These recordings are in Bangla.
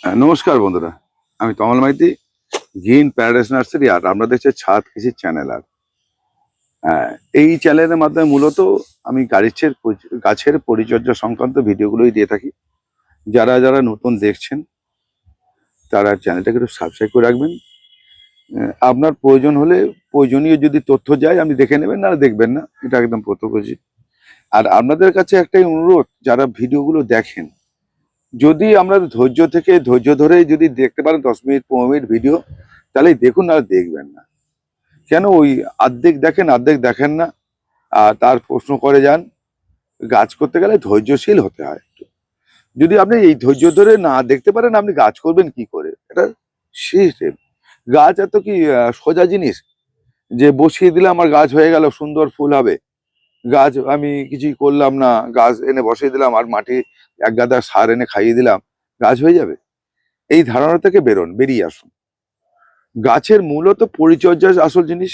নমস্কার বন্ধুরা, আমি তমাল মাইতি, গ্রিন প্যারাডাইস নার্সারি। আর আমরা দেখছি ছাদ কৃষি চ্যানেল। আর আহ, এই চ্যানেলের মাধ্যমে মূলত আমি গাছের পরিচর্যা সংক্রান্ত ভিডিওগুলোই দিয়ে থাকি। যারা যারা নতুন দেখছেন তারা চ্যানেলটাকে একটু সাবস্ক্রাইব করে রাখবেন। আপনার প্রয়োজন হলে প্রয়োজনীয় যদি তথ্য যায় আপনি দেখে নেবেন, না দেখবেন না, এটা একদম প্রত্যক্ষজি। আর আপনাদের কাছে একটাই অনুরোধ, যারা ভিডিওগুলো দেখেন, যদি আমরা ধৈর্য ধরে যদি দেখতে পারেন 10 মিনিট 15 মিনিট ভিডিও, তাহলে দেখুন, আর দেখবেন না কেন? ওই আর্ধেক দেখেন আর্ধেক দেখেন না, আর তার প্রশ্ন করে যান। গাছ করতে গেলে ধৈর্যশীল হতে হয় একটু। যদি আপনি এই ধৈর্য ধরে না দেখতে পারেন, আপনি গাছ করবেন কি করে? এটা সিস্টেম। গাছ এত কি সোজা জিনিস যে বসিয়ে দিলে আমার গাছ হয়ে গেল, সুন্দর ফুল হবে? গাছ আমি কিছুই করলাম না, গাছ এনে বসিয়ে দিলাম আর মাটি এক গাদা সার এনে খাইয়ে দিলাম, গাছ হয়ে যাবে? এই ধারণা থেকে বেরিয়ে আসুন। গাছের মূলত পরিচর্যা আসল জিনিস।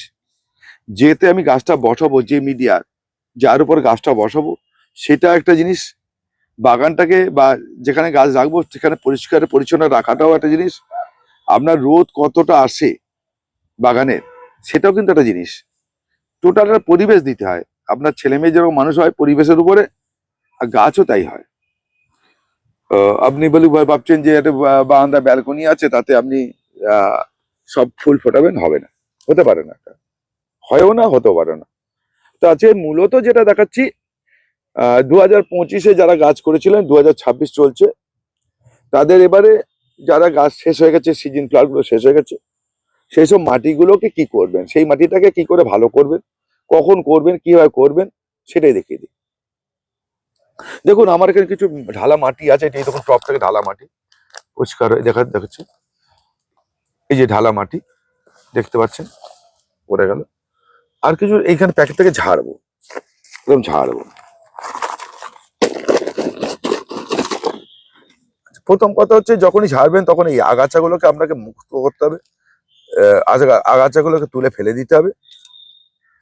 যেতে আমি গাছটা বসাবো, যে মিডিয়া যার উপর গাছটা বসাবো, সেটা একটা জিনিস। বাগানটাকে বা যেখানে গাছ রাখবো সেখানে পরিষ্কার পরিচ্ছন্ন রাখাটাও একটা জিনিস। আপনার রোদ কতটা আসে বাগানের, সেটাও কিন্তু একটা জিনিস। টোটাল একটা পরিবেশ দিতে হয়। আপনার ছেলে মেয়ে যেরকম মানুষ হয় পরিবেশের উপরে, আর গাছও তাই হয়। আপনি ভাবছেন যে একটা বারান্দা ব্যালকনি আছে, তাতে আপনি আহ সব ফুল ফোটাবেন, হবে না, হতে পারে না, হয়ও না, হতেও পারে না। তো আছে মূলত যেটা দেখাচ্ছি, 2025-এ যারা গাছ করেছিলেন, 2026 চলছে, তাদের এবারে যারা গাছ শেষ হয়ে গেছে, সিজন ফ্লাওয়ার গুলো শেষ হয়ে গেছে, সেই সব মাটিগুলোকে কি করবেন, সেই মাটিটাকে কি করে ভালো করবেন, কখন করবেন, কিভাবে করবেন, সেটাই দেখিয়ে দিই। দেখুন, আমার এখানে কিছু ঢালা মাটি আছে। এই দেখুন, টপ থেকে ঢালা মাটি পরিষ্কার হয়ে দেখাচ্ছে। এই যে ঢালা মাটি দেখতে পাচ্ছেন, পড়ে গেল। আর কিছু এইখানে প্যাকেট থেকে ঝাড়বো, একদম ঝাড়বো। প্রথম কথা হচ্ছে, যখনই ঝাড়বেন তখন এই আগাছাগুলোকে আপনাকে মুক্ত করতে হবে। আগাছাগুলোকে তুলে ফেলে দিতে হবে,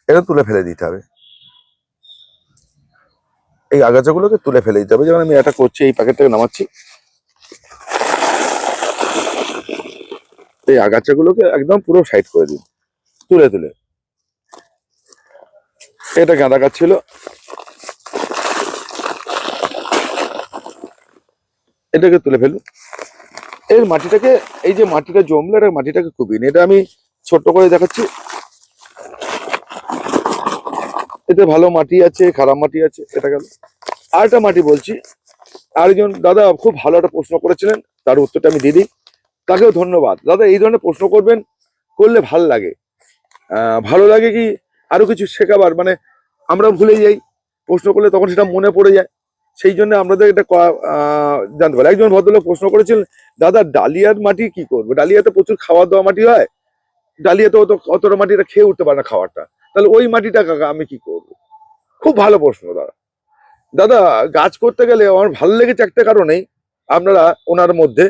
এটা তুলে ফেলে দিতে হবে। এই আগাছাগুলোকে তুলে ফেলে দিতে হবে। যেমন আমি এটা করছি, এই প্যাকেটটাকে নামাচ্ছি, এই আগাছাগুলোকে একদম পুরো সাইড করে দিন, তুলে তুলে। এটা গাঁদা গাছ ছিল, এটাকে তুলে ফেলুন। এর মাটিটাকে, এই যে মাটিটা জমলে, এটা মাটিটাকে কুবিয়ে নিন। এটা আমি ছোট্ট করে দেখাচ্ছি। এতে ভালো মাটি আছে, খারাপ মাটি আছে, এটা গেল। আর একটা মাটি বলছি, আরেকজন দাদা খুব ভালো একটা প্রশ্ন করেছিলেন, তার উত্তরটা আমি দিয়ে দিই। তাকেও ধন্যবাদ। দাদা, এই ধরনের প্রশ্ন করবেন, করলে ভাল লাগে। ভালো লাগে কি, আরো কিছু শেখাবার, মানে আমরা ভুলে যাই, প্রশ্ন করলে তখন সেটা মনে পড়ে যায়। সেই জন্য আমাদের এটা জানতে পারি। একজন ভদ্রলোক প্রশ্ন করেছিলেন, দাদা ডালিয়ার মাটি কি করবো? ডালিয়াতে প্রচুর খাবার দেওয়া মাটি হয়, ডালিয়াতে অতটা মাটিটা খেয়ে উঠতে পারে না খাবারটা, তাহলে ওই মাটিটা আমি কি করবো? খুব ভালো প্রশ্ন দাদা। দাদা, গাছ করতে গেলে আমার ভালো লেগেছে একটা কারণেই, আপনারা ওনার মধ্যে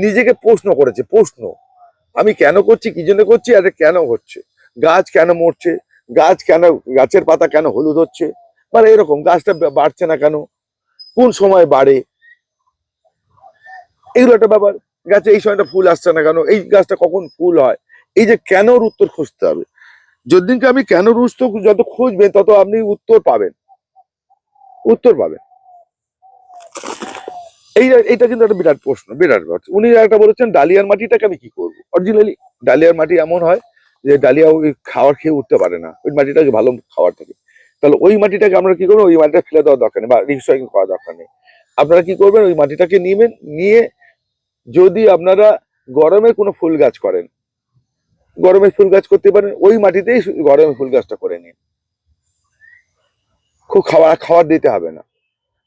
নিজেকে প্রশ্ন করেছে। প্রশ্ন আমি কেন করছি, কি জন্য করছি, আর কেন হচ্ছে, গাছ কেন মরছে, গাছের পাতা কেন হলুদ হচ্ছে, মানে এরকম, গাছটা বাড়ছে না কেন, কোন সময় বাড়ে, এগুলো একটা ব্যাপার। গাছে এই সময়টা ফুল আসছে না কেন, এই গাছটা কখন ফুল হয়, এই যে কেনর উত্তর খুঁজতে হবে। যদিনকে আমি কেনর উত্তর যত খুঁজবেন, তত আপনি উত্তর পাবেন। এইটা কিন্তু একটা বিরাট প্রশ্ন, বিরাট ব্যাপার। উনি একটা বলেছেন, ডালিয়ার মাটিটাকে আমি কি করবো? অরিজিনালি ডালিয়ার মাটি এমন হয় যে ডালিয়া ওই খাবার খেয়ে উঠতে পারে না, ওই মাটিটাকে ভালো খাবার থাকে। তাহলে ওই মাটিটাকে আমরা কি করবো? ওই মাটিটা ফেলে দেওয়ার দরকার নেই বা রিসাইকেল করার দরকার নেই। আপনারা কি করবেন? ওই মাটিটাকে নিবেন, নিয়ে যদি আপনারা গরমে কোনো ফুল গাছ করেন, গরমে ফুল গাছ করতে পারেন, ওই মাটিতেই গরমে ফুল গাছটা করে নিন। খুব খাবার দিতে হবে না,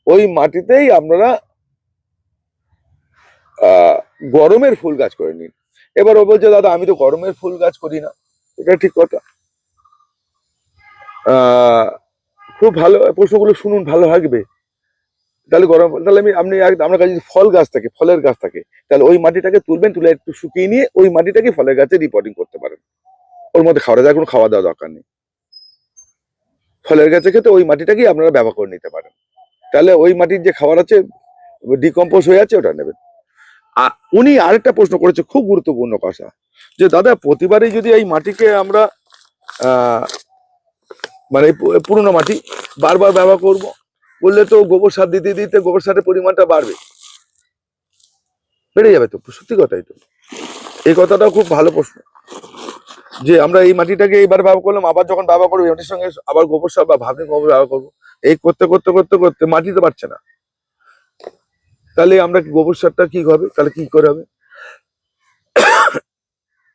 ওই মাটিতেই আপনারা গরমের ফুল গাছ করে নিন। এবার ও বলছে, দাদা আমি তো গরমের ফুল গাছ করি না। এটা ঠিক কথা। আহ খুব ভালো প্রশ্নগুলো শুনুন, ভালো লাগবে। তাহলে তাহলে আপনার কাছে যদি ফল গাছ থাকে, ফলের গাছ থাকে, তাহলে ওই মাটিটাকে তুলবেন, তুলে একটু শুকিয়ে নিয়ে ওই মাটিটাকে ফলের গাছে রিপোর্টিং করতে পারেন। ওর মধ্যে খাওয়া যায়, কোনো খাওয়া দাওয়া দরকার নেই। ফলের গাছের ক্ষেত্রে ওই মাটিটাকেই আপনারা ব্যবহার করে নিতে পারেন। তাহলে ওই মাটির যে খাবার আছে, ডিকম্পোজ হয়ে আছে, ওটা নেবেন। উনি আরেকটা প্রশ্ন করেছে, খুব গুরুত্বপূর্ণ কথা, যে দাদা প্রতিবারই যদি এই মাটিকে আমরা আহ মানে পুরনো মাটি বারবার ব্যবহার করব, করলে তো গোবর সার দিতে দিতে গোবর সারের পরিমাণটা বাড়বে, বেড়ে যাবে তো। সত্যি কথাই তো, এই কথাটাও খুব ভালো প্রশ্ন, যে আমরা এই মাটিটাকে এইবার ব্যবহার করলাম, আবার যখন ব্যবহার করবো এটার সঙ্গে আবার গোবর সার বা ভার্মি গোবর ব্যবহার করবো, এই করতে করতে করতে করতে মাটি তো পারছে না, তাহলে আমরা গোবর সারটা কি হবে, তাহলে কি করে হবে?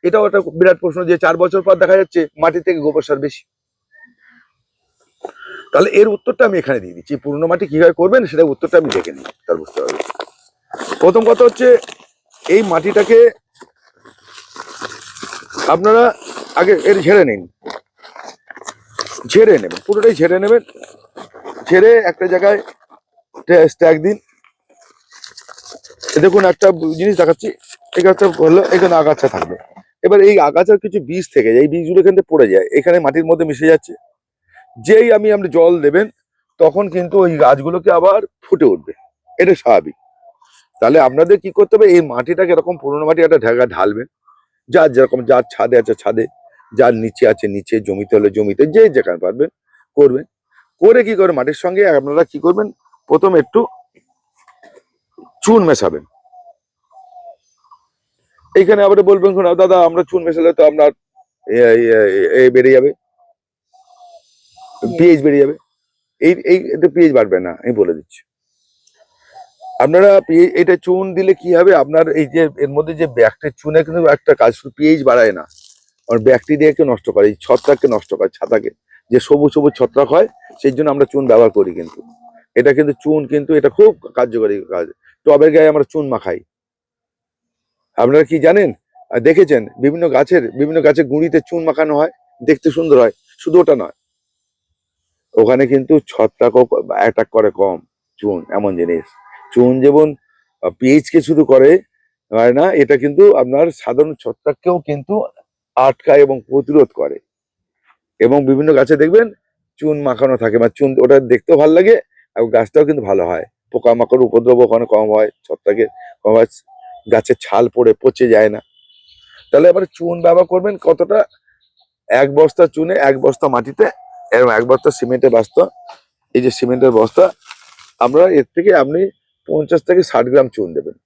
এটাও একটা বিরাট প্রশ্ন, যে 4 বছর পর দেখা যাচ্ছে মাটি থেকে গোবর সার বেশি। তাহলে এর উত্তরটা আমি এখানে দিয়ে দিচ্ছি, পুরনো মাটি কিভাবে করবেন সেটা উত্তরটা আমি দেখে নিই, তার বুঝতে পারবেন। প্রথম কথা হচ্ছে, এই মাটিটাকে আপনারা আগে এর ঝেড়ে নিন, ঝেড়ে নেবেন, পুরোটাই ঝেড়ে নেবেন, ঝেড়ে একটা জায়গায় স্ট্যাক দিন। দেখুন একটা জিনিস দেখাচ্ছি, এখানে হলো, এখানে আগাছা থাকবে, এবার এই আগাছার কিছু বীজ থেকে যায়, এই বীজগুলো এখান থেকে পড়ে যায়, এখানে মাটির মধ্যে মিশে যাচ্ছে, যেই আপনি জল দেবেন তখন কিন্তু ওই গাছগুলোকে আবার ফুটে উঠবে, এটা স্বাভাবিক। তাহলে আপনাদের কি করতে হবে, এই মাটিটাকে এরকম পুরোনো মাটি একটা ঢাকা ঢালবেন, যার যেরকম, যার ছাদে আছে ছাদে, যার নিচে আছে নিচে, জমিতে হলে জমিতে, যে যেখানে পারবেন করবেন। করে কি করে মাটির সঙ্গে আপনারা কি করবেন, প্রথম একটু চুন মেশাবেন। এইখানে আবার বলবেন, দাদা আমরা চুন মেশালে তো আপনার বেড়ে যাবে, পিএইচ বেড়ে যাবে। এই এই পিএইচ বাড়বে না, আমি বলে দিচ্ছি। আপনারা এটা চুন দিলে কি হবে, আপনার এই যে এর মধ্যে যে ব্যাকটেরিয়া, চুনে কিন্তু একটা কাজ, শুধু পিএইচ বাড়ায় না, আর ব্যাকটেরিয়াকে নষ্ট করে, এই ছত্রাককে নষ্ট করে, ছাতাকে, যে সবুজ সবুজ ছত্রাক হয়, সেই জন্য আমরা চুন ব্যবহার করি। কিন্তু এটা কিন্তু চুন কিন্তু এটা খুব কার্যকরী কাজ। টবের গায়ে আমরা চুন মাখাই, আপনারা কি জানেন? দেখেছেন বিভিন্ন গাছের গুঁড়িতে চুন মাখানো হয়, দেখতে সুন্দর হয়। শুধু ওটা নয়, ওখানে কিন্তু ছত্রাকও অ্যাটাক করে কম, চুন এমন জিনিস। চুন যেমন পিএইচ কে শুরু করে হয় না, এটা কিন্তু আপনার সাধারণ ছত্রাককেও কিন্তু আটকায় এবং প্রতিরোধ করে। এবং বিভিন্ন গাছে দেখবেন চুন মাখানো থাকে, বা চুন, ওটা দেখতেও ভালো লাগে, আর গাছটাও কিন্তু ভালো হয়, পোকামাকড় উপদ্রব ওখানে কম হয়, ছত্রাকের কম হয়, গাছের ছাল পড়ে পচে যায় না। তাহলে এবার চুন ব্যবহার করবেন কতটা, 1 বস্তা চুনে 1 বস্তা মাটিতে, এরকম 1 বস্তা সিমেন্টের বস্তা, এই যে সিমেন্টের বস্তা, আপনারা এর থেকে আপনি 50 থেকে 60 গ্রাম চুন দেবেন,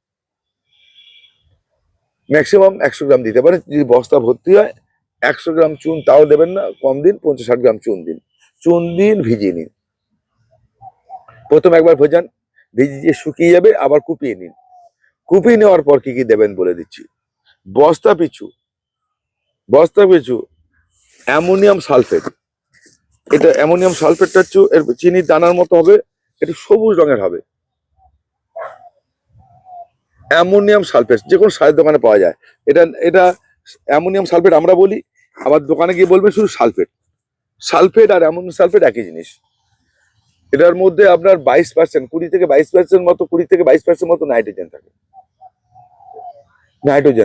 ম্যাক্সিমাম 100 গ্রাম দিতে পারেন। যদি বস্তা ভর্তি হয় 100 গ্রাম চুন তাও দেবেন না, কম দিন, 50-60 গ্রাম চুন দিন। চুন দিন, ভিজিয়ে নিন, প্রথম একবার ভেজান, ভিজিয়ে শুকিয়ে যাবে, আবার কুপিয়ে নিন। কুপিয়ে নেওয়ার পর কি কি দেবেন বলে দিচ্ছি। বস্তা পিছু অ্যামোনিয়াম সালফেট, এটা অ্যামোনিয়াম সালফেটটা হচ্ছে এর চিনির দানার মতো হবে, একটু সবুজ রঙের হবে। অ্যামোনিয়াম সালফেট যে কোনো সারের দোকানে পাওয়া যায়। এটা এটা অ্যামোনিয়াম সালফেট আমরা বলি, আবার দোকানে গিয়ে বলবেন শুধু সালফেট। সালফেট আর অ্যামোনিয়াম সালফেট একই জিনিস। এটার মধ্যে আপনার 22%, 20 থেকে 22% মতো, 20 থেকে 22% মতো নাইট্রোজেন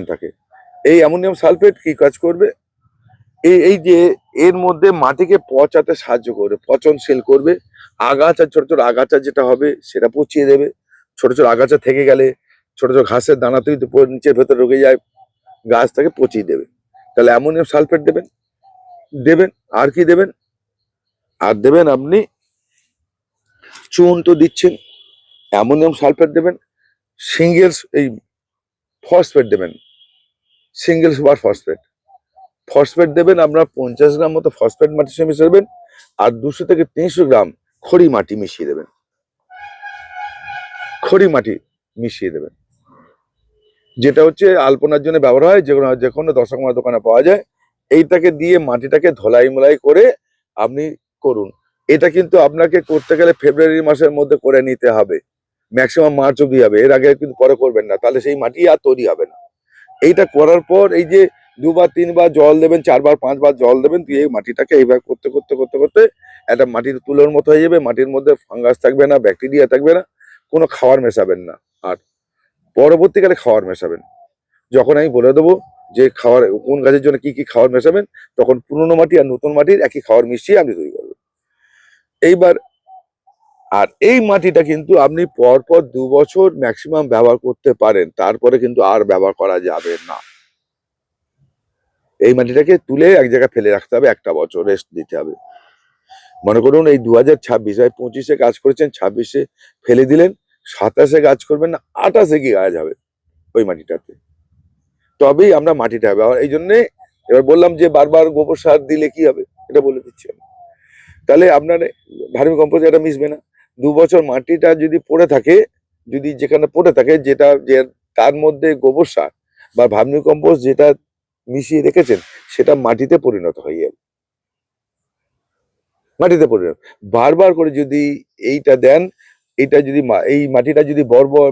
থাকে। এই অ্যামোনিয়াম সালফেট কি কাজ করবে, এই যে এর মধ্যে মাটিকে পচাতে সাহায্য করবে, পচনশীল করবে। আগাছা, ছোট ছোট আগাছা যেটা হবে সেটা পচিয়ে দেবে। ছোট ছোট আগাছা থেকে গেলে, ছোট ছোট ঘাসের দানা তুই নিচের ভেতরে ঢুকে যায়, গাছ তাকে পচিয়ে দেবে। তাহলে অ্যামোনিয়াম সালফেট দেবেন। আর কি দেবেন, আর দেবেন আপনি চুন তো দিচ্ছেন, অ্যামোনিয়াম সালফেট দেবেন, এই ফসফেট দেবেন, সিঙ্গেল সুপার ফসফেট দেবেন। আপনার 50 গ্রাম মতো ফসফেট মাটির সঙ্গে মিশিয়ে দেবেন, আর 200 থেকে 300 গ্রাম খড়ি মাটি মিশিয়ে দেবেন, যেটা হচ্ছে আলপনার জন্য ব্যবহার হয়, যে কোনো দশক মাস দোকানে পাওয়া যায়। এইটাকে দিয়ে মাটিটাকে ধলাই মলাই করে আপনি করুন। এটা কিন্তু আপনাকে করতে গেলে ফেব্রুয়ারি মাসের মধ্যে করে নিতে হবে, ম্যাক্সিমাম মার্চ অব্দি হবে, এর আগে কিন্তু পরে করবেন না, তাহলে সেই মাটি আর তৈরি হবে না। এইটা করার পর এই যে 2 বার 3 বার জল দেবেন, 4 বার 5 বার জল দেবেন, দিয়ে এই মাটিটাকে এইভাবে করতে করতে করতে করতে একটা মাটির তুলোর মতো হয়ে যাবে। মাটির মধ্যে ফাঙ্গাস থাকবে না, ব্যাকটেরিয়া থাকবে না, কোনো খাবার মেশাবেন না। আর পরবর্তীকালে খাবার মেশাবেন, যখন আমি বলে দেবো যে খাবার কোন গাছের জন্য কি কি খাবার মেশাবেন, তখন পুরনো মাটি আর নতুন মাটির একই খাবার মিশিয়ে আপনি তৈরি করবেন। এইবার আর এই মাটিটা কিন্তু আপনি পরপর 2 বছর ম্যাক্সিমাম ব্যবহার করতে পারেন, তারপরে কিন্তু আর ব্যবহার করা যাবে না। এই মাটিটাকে তুলে এক জায়গায় ফেলে রাখতে হবে, 1 বছর রেস্ট দিতে হবে। মনে করুন এই 2026 25-এ কাজ করেছেন, 26-এ ফেলে দিলেন, 27-এ কাজ করবেন না, 28-এ কি কাজ হবে ওই মাটিটাতে? তবেই আমরা মাটিটা ব্যবহার, এই জন্যে এবার বললাম যে বারবার গোবর সার দিলে কি হবে, এটা বলে দিচ্ছি আমি। তাহলে আপনার ভার্মি কম্পোস্ট এটা মিশবে না। 2 বছর মাটিটা যদি পড়ে থাকে, যদি যেখানে পড়ে থাকে, যেটা যে তার মধ্যে গোবর সার বা ভার্মি কম্পোস্ট যেটা মিশিয়ে রেখেছেন, সেটা মাটিতে পরিণত হয়ে যাবে, মাটিতে পরিণত। বারবার করে যদি এইটা দেন, এটা যদি এই মাটিটা যদি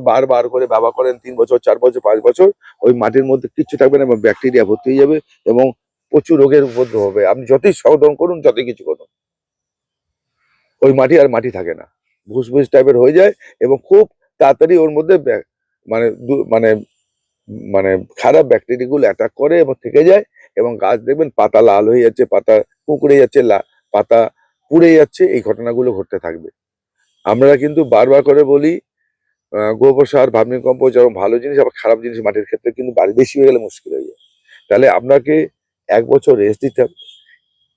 বারবার করে ব্যবহার করেন, 3 বছর 4 বছর 5 বছর, ওই মাটির মধ্যে কিচ্ছু থাকবে না এবং ব্যাকটেরিয়া ভর্তি হয়ে যাবে এবং প্রচুর রোগের উপদ্রব হবে। আপনি যতই শোধন করুন, যতই কিছু করুন, ওই মাটি আর মাটি থাকে না, ভুস ভুস টাইপের হয়ে যায় এবং খুব তাড়াতাড়ি ওর মধ্যে মানে মানে মানে খারাপ ব্যাকটেরিয়া গুলো অ্যাটাক করে এবং থেকে যায় এবং গাছ দেখবেন পাতা লাল হয়ে যাচ্ছে, পাতা কুঁকড়ে যাচ্ছে, পাতা পুড়ে যাচ্ছে, এই ঘটনাগুলো ঘটতে থাকবে। আমরা কিন্তু বারবার করে বলি গোবর সার, ভার্মি কম্পোস্ট যেমন ভালো জিনিস, আবার খারাপ জিনিস মাটির ক্ষেত্রে কিন্তু বেশি হয়ে গেলে মুশকিল হয়ে যায়। তাহলে আপনাকে 1 বছর রেস্ট দিতে হবে।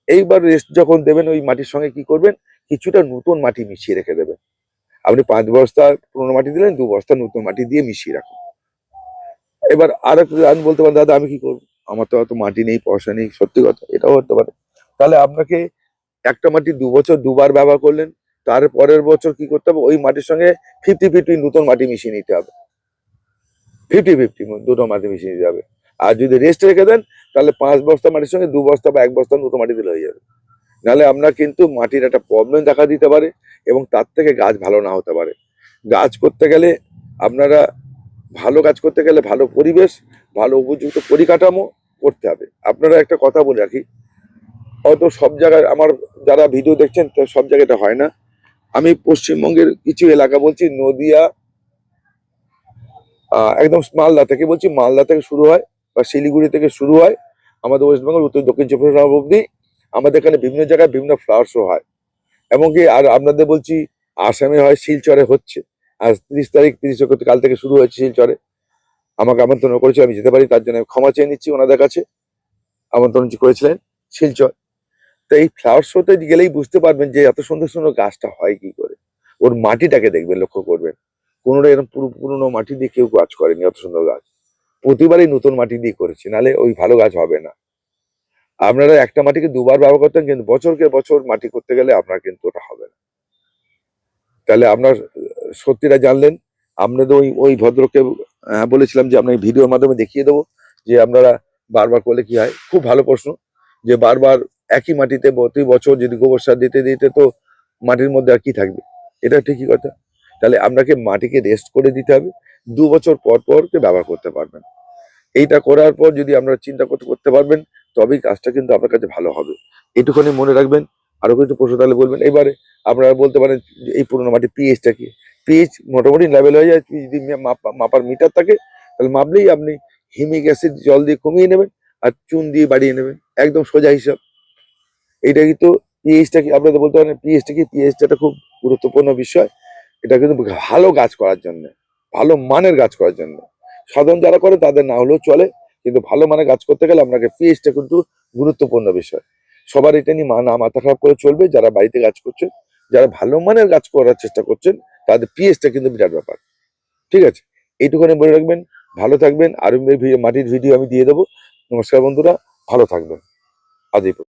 এইবার রেস্ট যখন দেবেন, ওই মাটির সঙ্গে কি করবেন, কিছুটা নতুন মাটি মিশিয়ে রেখে দেবেন। আপনি 5 বস্তা পুরোনো মাটি দিলেন, 2 বস্তা নতুন মাটি দিয়ে মিশিয়ে রাখুন। এবার আর একটু আমি বলতে পারেন, দাদা আমি কি করবো, আমার তো অত মাটি নেই, পয়সা নেই, সত্যি কথা, এটাও হতে পারে। তাহলে আপনাকে একটা মাটি 2 বছর 2বার ব্যবহার করলেন, তার পরের বছর কি করতে হবে, ওই মাটির সঙ্গে 50-50 নতুন মাটি মিশিয়ে নিতে হবে, 50-50 দুটো মাটি মিশিয়ে নিতে হবে। আর যদি রেস্ট রেখে দেন, তাহলে 5 বস্তা মাটির সঙ্গে 2 বস্তা বা 1 বস্তা নতুন মাটি দিলে হয়ে যাবে। নাহলে আপনার কিন্তু মাটির একটা প্রবলেম দেখা দিতে পারে এবং তার থেকে গাছ ভালো না হতে পারে। গাছ করতে গেলে আপনারা, ভালো গাছ করতে গেলে ভালো পরিবেশ, ভালো উপযুক্ত পরিকাঠামো করতে হবে। আপনারা একটা কথা বলে রাখি, হয়তো সব জায়গায় আমার যারা ভিডিও দেখছেন তো সব জায়গায় এটা হয় না। আমি পশ্চিমবঙ্গের কিছু এলাকা বলছি, নদিয়া, একদম মালদা থেকে বলছি, মালদা থেকে শুরু হয় বা শিলিগুড়ি থেকে শুরু হয়, আমাদের ওয়েস্ট বেঙ্গল উত্তর দক্ষিণ 24 পরগনা অবধি আমাদের এখানে বিভিন্ন জায়গায় বিভিন্ন ফ্লাওয়ার শো হয়। এমনকি আর আপনাদের বলছি, আসামে হয়, শিলচরে হচ্ছে। আজ 30 তারিখ, 30 কাল থেকে শুরু হয়েছে শিলচরে। আমাকে আমন্ত্রণ করেছে, আমি যেতে পারি, তার জন্য ক্ষমা চেয়ে নিচ্ছি ওনাদের কাছে, আমন্ত্রণ করেছিলেন শিলচর। তো এই ফ্লাওয়ার শোতে গেলেই বুঝতে পারবেন যে এত সুন্দর সুন্দর গাছটা হয় কি করে। ওর মাটিটাকে দেখবেন, লক্ষ্য করবেন, কোনোটা এরকম পুরোনো মাটি দিয়ে কেউ গাছ করেনি এত সুন্দর গাছ, প্রতিবারই নতুন মাটি দিয়ে করেছে, নাহলে ওই ভালো গাছ হবে না। আপনারা একটা মাটিকে 2বার ব্যবহার করতেন, কিন্তু বছরকে বছর মাটি করতে গেলে আপনার কিন্তু ওটা হবে না। তাহলে আপনার সত্যিটা জানলেন। আপনাদের ওই ওই ভদ্রকে বলেছিলাম যে আপনার ভিডিওর মাধ্যমে দেখিয়ে দেবো যে আপনারা বারবার করলে কি হয়। খুব ভালো প্রশ্ন, যে বারবার একই মাটিতে প্রতি বছর যদি গোবর সার দিতে দিতে তো মাটির মধ্যে আর কি থাকবে, এটা ঠিকই কথা। তাহলে আপনাকে মাটিকে রেস্ট করে দিতে হবে, 2 বছর পর পর ব্যবহার করতে পারবেন। এইটা করার পর যদি আপনারা চিন্তা করতে করতে পারবেন, তবেই কাজটা কিন্তু আপনার কাছে ভালো হবে। এটুখানি মনে রাখবেন। আরো কিছু প্রশ্ন থাকলে বলবেন। এবারে আপনারা বলতে পারেন যে এই পুরোনো মাটির পিএইচটা কি? পিএইচ মোটামুটি লেভেল হয়ে যায়, যদি মাপার মিটার থাকে, তাহলে মাপলেই আপনি হিমিক অ্যাসিড জল দিয়ে কমিয়ে নেবেন আর চুন দিয়ে বাড়িয়ে নেবেন, একদম সোজা হিসাব। এইটা কিন্তু পিএইচটা কি আপনাদের বলতে পারেন, পিএইচটা কি? পিএইচটা একটা খুব গুরুত্বপূর্ণ বিষয়। এটা কিন্তু ভালো গাছ করার জন্য, ভালো মানের গাছ করার জন্য। সাধারণ যারা করে তাদের না হলেও চলে, কিন্তু ভালো মানের গাছ করতে গেলে আপনাকে পিএইচটা কিন্তু গুরুত্বপূর্ণ বিষয়। সবার এটা নিয়ে না মাথা খারাপ করে চলবে, যারা বাড়িতে গাছ করছেন, যারা ভালো মানের গাছ করার চেষ্টা করছেন, তাদের পিএইচটা কিন্তু বিরাট ব্যাপার। ঠিক আছে, এইটুখানি বলে রাখবেন। ভালো থাকবেন। আর মাটির ভিডিও আমি দিয়ে দেবো। নমস্কার বন্ধুরা, ভালো থাকবেন। আজ এই পর্যন্ত।